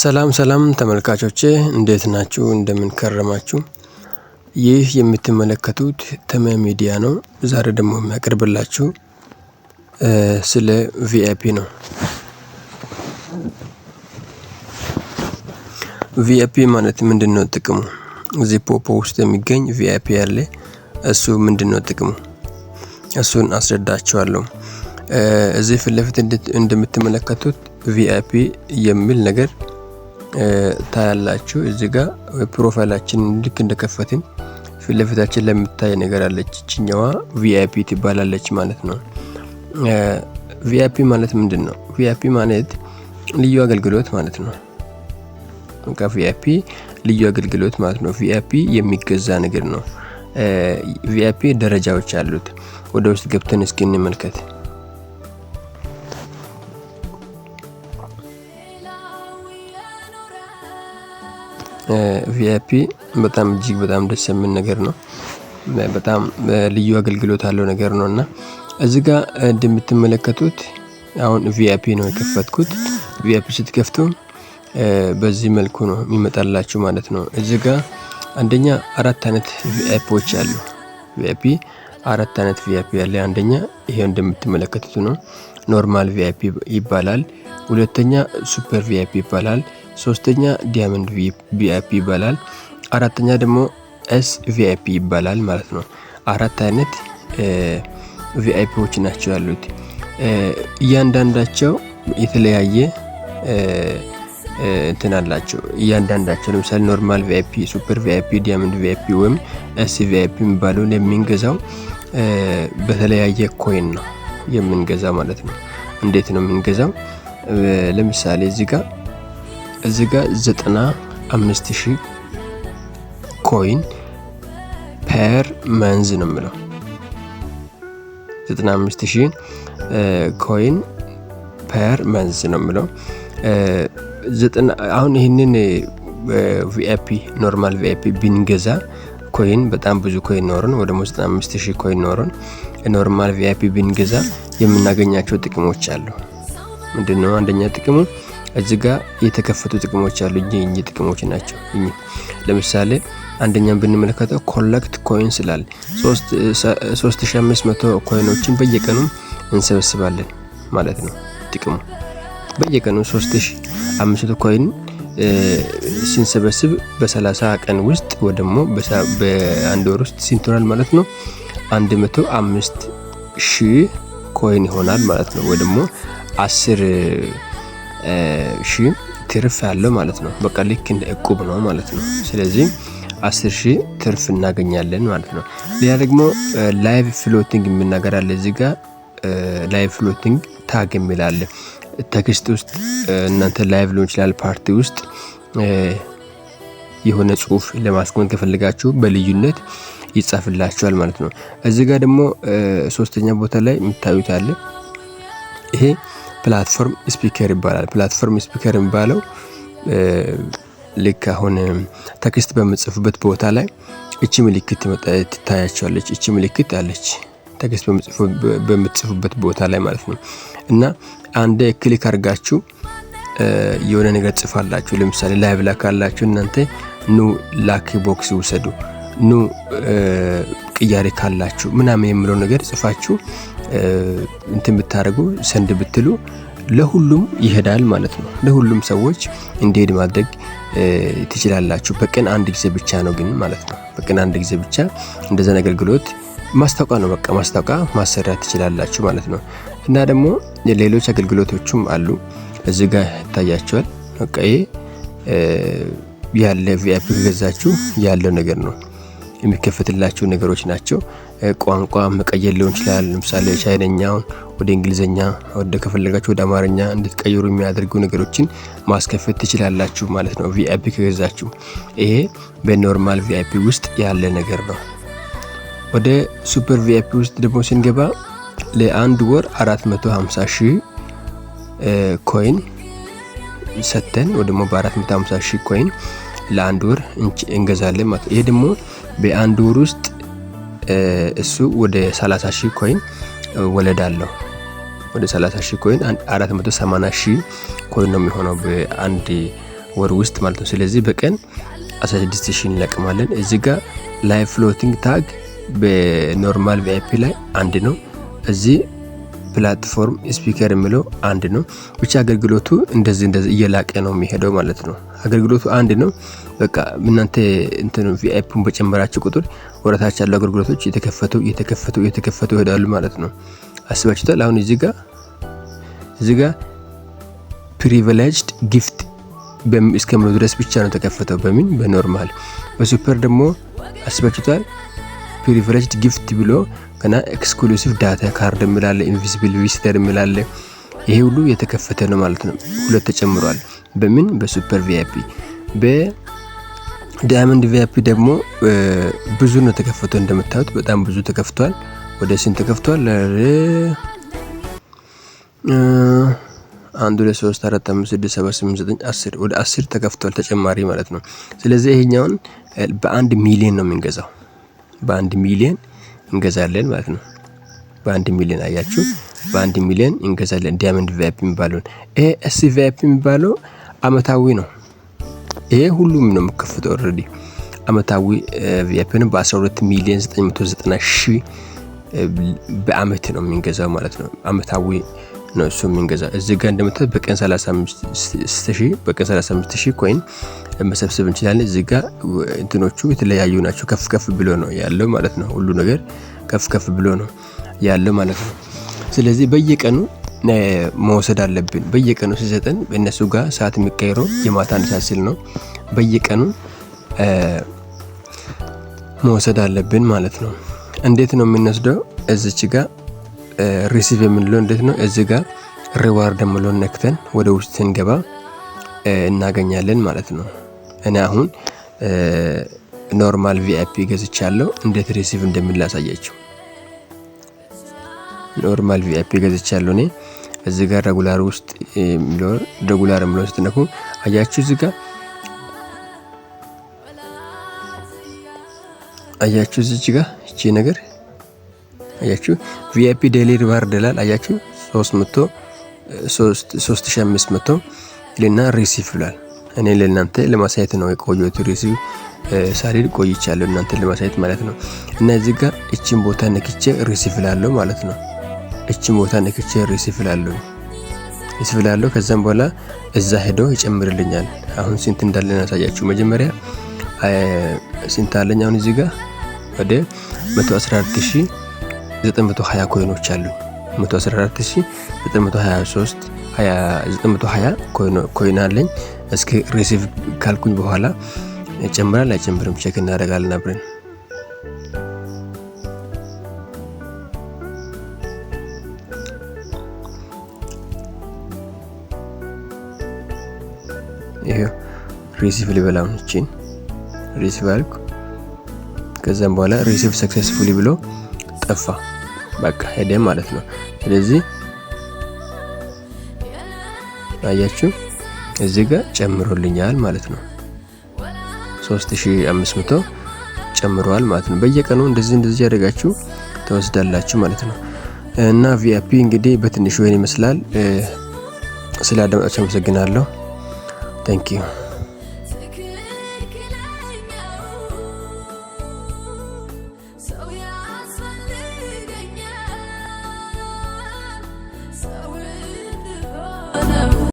ሰላም ተመልካቾቼ እንዴት ናችሁ? እንደምን ከረማችሁ? ይህ የምትመለከቱት ተማም ሚዲያ ነው። ዛሬ ደግሞ የሚያቀርብላችሁ ስለ ቪአይፒ ነው። ቪአይፒ ማለት ምንድነው ጥቅሙ? እዚህ ፖፖ ውስጥ የሚገኝ ቪአይፒ ያለ እሱ ምንድነው ጥቅሙ? እሱን አስረዳችኋለሁ። እዚህ ፊት ለፊት እንደምትመለከቱት ቪአይፒ የሚል ነገር ታያላችሁ። እዚህ ጋር ፕሮፋይላችን ልክ እንደከፈትን ፊት ለፊታችን ለምታይ ነገር አለች። እቺኛዋ ቪአይፒ ትባላለች ማለት ነው። ቪአይፒ ማለት ምንድነው? ቪአይፒ ማለት ልዩ አገልግሎት ማለት ነው። ቪአይፒ ልዩ አገልግሎት ማለት ነው። ቪአይፒ የሚገዛ ነገር ነው። ቪአይፒ ደረጃዎች አሉት። ወደ ውስጥ ገብተን እስኪ እንመልከት። ቪአይፒ በጣም እጅግ በጣም ደስ የሚል ነገር ነው። በጣም ልዩ አገልግሎት ያለው ነገር ነውና እዚህ ጋር እንደምትመለከቱት አሁን ቪአይፒ ነው የከፈትኩት። ቪአይፒ ስትከፍቱ በዚህ መልኩ ነው የሚመጣላችሁ ማለት ነው። እዚህ ጋር አንደኛ አራት አይነት ቪአይፒዎች አሉ። ቪአይፒ አራት አይነት ቪአይፒ ያለ አንደኛ ይሄው እንደምትመለከቱት ነው። ኖርማል ቪአይፒ ይባላል። ሁለተኛ ሱፐር ቪአይፒ ይባላል። ሶስተኛ ዳይመንድ ቪአይፒ ይባላል። አራተኛ ደግሞ ኤስ ቪአይፒ ይባላል ማለት ነው። አራት አይነት ቪአይፒዎች ናቸው ያሉት። እያንዳንዳቸው የተለያየ እንትን አላቸው። እያንዳንዳቸው ለምሳሌ ኖርማል ቪአይፒ፣ ሱፐር ቪአይፒ፣ ዳይመንድ ቪአይፒ ወይም ኤስ ቪአይፒ የሚባለው የምንገዛው በተለያየ ኮይን ነው የምንገዛው ማለት ነው። እንዴት ነው የምንገዛው? ለምሳሌ እዚህ ጋር 95,000 ኮይን ፐር መንዝ ነው የሚለው። 95,000 ኮይን ፐር መንዝ ነው የሚለው። አሁን ይህንን ቪአይፒ ኖርማል ቪአይፒ ብንገዛ ኮይን በጣም ብዙ ኮይን ኖረን ወደ 95,000 ኮይን ኖረን ኖርማል ቪአይፒ ብንገዛ የምናገኛቸው ጥቅሞች አሉ። ምንድነው? አንደኛ ጥቅሙ እዚህ ጋር የተከፈቱ ጥቅሞች አሉ። እኚህ ጥቅሞች ናቸው። ለምሳሌ አንደኛን ብንመለከተው ኮሌክት ኮይንስ ይላል። 3500 ኮይኖችን በየቀኑ እንሰበስባለን ማለት ነው። ጥቅሙ በየቀኑ 3500 ኮይን ሲንሰበስብ በ30 ቀን ውስጥ ወይ ደግሞ በአንድ ወር ውስጥ ስንት ይሆናል ማለት ነው? 105,000 ኮይን ይሆናል ማለት ነው። ወይ ደግሞ 10,000 ትርፍ ያለው ማለት ነው። በቃ ልክ እንደ እቁብ ነው ማለት ነው። ስለዚህ 10,000 ትርፍ እናገኛለን ማለት ነው። ሌላ ደግሞ ላይቭ ፍሎቲንግ የምናገር አለ። እዚህ ጋር ላይቭ ፍሎቲንግ ታግ የሚላል ቴክስት ውስጥ እናንተ ላይቭ ሊሆን ይችላል ፓርቲ ውስጥ የሆነ ጽሁፍ ለማስቀመጥ ከፈለጋችሁ በልዩነት ይጻፍላችኋል ማለት ነው። እዚህ ጋር ደግሞ ሶስተኛ ቦታ ላይ የምታዩት አለ። ይሄ ፕላትፎርም ስፒከር ይባላል። ፕላትፎርም ስፒከር የሚባለው ልክ አሁን ቴክስት በምጽፉበት ቦታ ላይ እቺ ምልክት ትታያችኋለች። እቺ ምልክት አለች ቴክስት በምጽፉበት ቦታ ላይ ማለት ነው። እና አንዴ ክሊክ አድርጋችሁ የሆነ ነገር ጽፋላችሁ። ለምሳሌ ላይቭ ላይ ካላችሁ እናንተ ኑ ላኪ ቦክስ ውሰዱ፣ ኑ ቅያሬ ካላችሁ ምናምን የሚለው ነገር ጽፋችሁ እንትን ብታረጉ ሰንድ ብትሉ ለሁሉም ይሄዳል ማለት ነው። ለሁሉም ሰዎች እንዲሄድ ማድረግ ትችላላችሁ። በቀን አንድ ጊዜ ብቻ ነው ግን ማለት ነው። በቀን አንድ ጊዜ ብቻ እንደዛ አገልግሎት ማስታወቂያ ነው። በቃ ማስታወቂያ ማሰራት ትችላላችሁ ማለት ነው። እና ደግሞ ሌሎች አገልግሎቶችም አሉ። እዚህ ጋር ይታያችኋል። በቃ ያለ ቪአይፒ ከገዛችሁ ያለው ነገር ነው የሚከፈትላችሁ ነገሮች ናቸው። ቋንቋ መቀየር ሊሆን ይችላል። ለምሳሌ ቻይነኛውን ወደ እንግሊዘኛ ወደ ከፈለጋችሁ ወደ አማርኛ እንድትቀይሩ የሚያደርጉ ነገሮችን ማስከፈት ትችላላችሁ ማለት ነው ቪአይፒ ከገዛችሁ። ይሄ በኖርማል ቪአይፒ ውስጥ ያለ ነገር ነው። ወደ ሱፐር ቪአይፒ ውስጥ ደግሞ ስንገባ ለአንድ ወር 450,000 ኮይን ሰተን ወይ ደግሞ በ450,000 ኮይን ለአንድ ወር እንገዛለን ማለት ነው። ይሄ ደግሞ በአንድ ወር ውስጥ እሱ ወደ 30,000 ኮይን ወለዳለሁ። ወደ 30,000 ኮይን 480,000 ኮይን ነው የሚሆነው በአንድ ወር ውስጥ ማለት ነው። ስለዚህ በቀን 16000 እንለቅማለን። እዚህ ጋር ላይቭ ፍሎቲንግ ታግ በኖርማል ቪአይፒ ላይ አንድ ነው። እዚህ ፕላትፎርም ስፒከር የሚለው አንድ ነው። ብቻ አገልግሎቱ እንደዚህ እየላቀ ነው የሚሄደው ማለት ነው። አገልግሎቱ አንድ ነው። በቃ እናንተ እንትን ቪአይፒን በጨመራችሁ ቁጥር ወረታች ያለው አገልግሎቶች እየተከፈቱ ይሄዳሉ ማለት ነው። አስባችሁታል? አሁን እዚህ ጋር ፕሪቪሌጅድ ጊፍት እስከምሎ ድረስ ብቻ ነው ተከፈተው በኖርማል። በሱፐር ደግሞ አስባችሁታል? ፕሪቪሌጅድ ጊፍት ብሎ ከና ኤክስክሉሲቭ ዳታ ካርድ የሚላለ ኢንቪዚብል ቪዚተር የሚላለ ይሄ ሁሉ የተከፈተ ነው ማለት ነው። ሁለት ተጨምሯል። በሱፐር ቪአይፒ። በዳይመንድ ቪአይፒ ደግሞ ብዙ ነው ተከፈተው። እንደምታዩት በጣም ብዙ ተከፍቷል። ወደ ስንት ተከፍቷል? 1 2 3 4 5 6 7 8 9 10 ወደ 10 ተከፍቷል ተጨማሪ ማለት ነው። ስለዚህ ይሄኛውን በ1 ሚሊዮን ነው የምንገዛው። በ1 ሚሊዮን እንገዛለን ማለት ነው። በ1 ሚሊዮን አያችሁ፣ በ1 ሚሊዮን እንገዛለን። ዳይመንድ ቪአይፒ የሚባለውን ኤስ ቪአይፒ የሚባለው አመታዊ ነው። ይሄ ሁሉም ነው የሚከፍተው ኦልሬዲ አመታዊ ቪአይፒ ነው። በ12 ሚሊዮን 990 ሺህ በአመት ነው የምንገዛው ማለት ነው። አመታዊ ነው እሱ የምንገዛው። እዚህ ጋር እንደምታዩት በቀን 35000 ኮይን መሰብሰብ እንችላለን። እዚህ ጋር እንትኖቹ የተለያዩ ናቸው። ከፍ ብሎ ነው ያለው ማለት ነው። ሁሉ ነገር ከፍ ብሎ ነው ያለው ማለት ነው። ስለዚህ በየቀኑ መውሰድ አለብን። በየቀኑ ሲሰጠን በእነሱ ጋር ሰዓት የሚቀየረው የማታ አንድ ሰዓት ሲል ነው። በየቀኑ መውሰድ አለብን ማለት ነው። እንዴት ነው የምንወስደው? እዚች ጋር ሪሲቭ የምንለው እንዴት ነው? እዚህ ጋር ሪዋርድ የምንለው ነክተን ወደ ውስጥ ስንገባ እናገኛለን ማለት ነው። እኔ አሁን ኖርማል ቪአይፒ ገዝቻለሁ። እንዴት ሪሲቭ እንደምላሳያችሁ። ኖርማል ቪአይፒ ገዝቻለሁ እኔ። እዚህ ጋር ሬጉላር ውስጥ ሬጉላር የምለው ስትነኩ አያችሁ። እዚህ ጋር አያችሁ፣ እዚህ ጋር እቺ ነገር አያችሁ። ቪአይፒ ዴይሊ ሪዋርድ ይላል። አያችሁ 3500 ልና ሪሲቭ ይላል። እኔ ለእናንተ ለማሳየት ነው የቆየሁት። ሪሲቭ ሳሪድ ቆይቻለሁ እናንተ ለማሳየት ማለት ነው። እና እዚህ ጋር እቺን ቦታ ነክቼ ሪሲቭ እላለሁ ማለት ነው። እቺን ቦታ ነክቼ ሪሲቭ እላለሁ። ከዛም በኋላ እዛ ሄዶ ይጨምርልኛል። አሁን ስንት እንዳለን ያሳያችሁ። መጀመሪያ ስንት አለኝ? አሁን እዚህ ጋር ወደ 114920 ኮይኖች አሉ። 114923 920 ኮይን አለኝ። እስኪ ሪሲቭ ካልኩኝ በኋላ ይጨምራል አይጨምርም ቼክ እናደርጋለን አብረን። ይሄ ሪሲቭ ሊበላው እቺን ሪሲቭ አልኩ። ከዛም በኋላ ሪሲቭ ሰክሰስፉሊ ብሎ ጠፋ። በቃ ሄደ ማለት ነው። ስለዚህ አያችሁ እዚህ ጋር ጨምሮልኛል ማለት ነው። 3500 ጨምሯል ማለት ነው። በየቀኑ እንደዚህ ያደርጋችሁ ተወስዳላችሁ ማለት ነው። እና ቪአይፒ እንግዲህ በትንሹ ይሄን ይመስላል። ስላዳመጣችሁ አመሰግናለሁ። ታንኪዩ